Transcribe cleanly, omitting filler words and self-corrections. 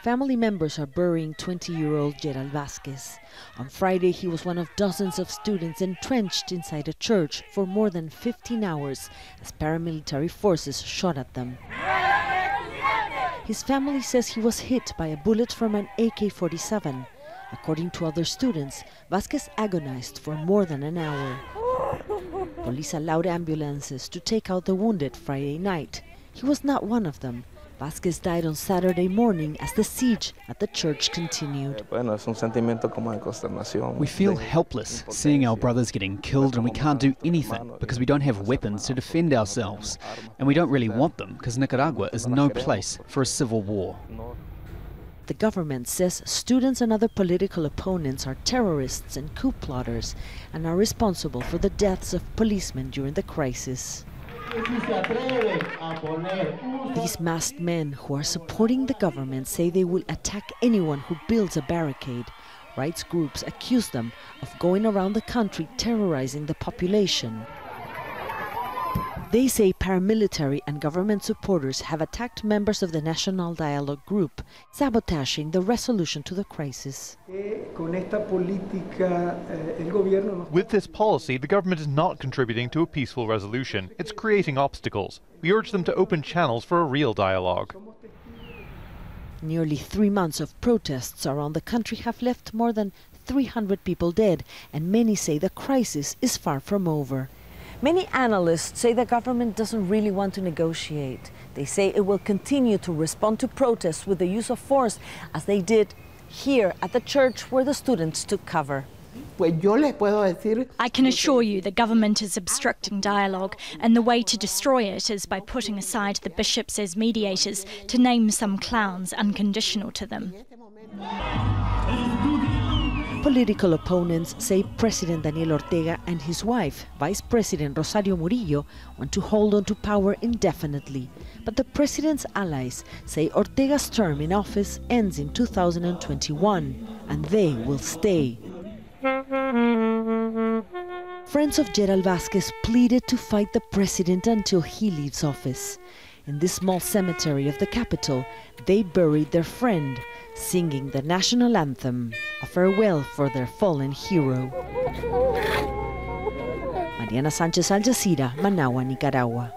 Family members are burying 20-year-old Gerald Vázquez. On Friday, he was one of dozens of students entrenched inside a church for more than 15 hours as paramilitary forces shot at them. His family says he was hit by a bullet from an AK-47. According to other students, Vázquez agonized for more than an hour. Police allowed ambulances to take out the wounded Friday night. He was not one of them. Vázquez died on Saturday morning as the siege at the church continued. We feel helpless seeing our brothers getting killed, and we can't do anything because we don't have weapons to defend ourselves. And we don't really want them because Nicaragua is no place for a civil war. The government says students and other political opponents are terrorists and coup plotters and are responsible for the deaths of policemen during the crisis. These masked men who are supporting the government say they will attack anyone who builds a barricade. Rights groups accuse them of going around the country terrorizing the population. They say paramilitary and government supporters have attacked members of the National Dialogue Group, sabotaging the resolution to the crisis. With this policy, the government is not contributing to a peaceful resolution. It's creating obstacles. We urge them to open channels for a real dialogue. Nearly 3 months of protests around the country have left more than 300 people dead, and many say the crisis is far from over. Many analysts say the government doesn't really want to negotiate. They say it will continue to respond to protests with the use of force, as they did here at the church where the students took cover. I can assure you the government is obstructing dialogue, and the way to destroy it is by putting aside the bishops as mediators to name some clowns unconditional to them. Political opponents say President Daniel Ortega and his wife, Vice President Rosario Murillo, want to hold on to power indefinitely. But the president's allies say Ortega's term in office ends in 2021, and they will stay. Friends of Gerald Vázquez pleaded to fight the president until he leaves office. In this small cemetery of the capital, they buried their friend, singing the national anthem, a farewell for their fallen hero. Mariana Sanchez, Al Jazeera, Managua, Nicaragua.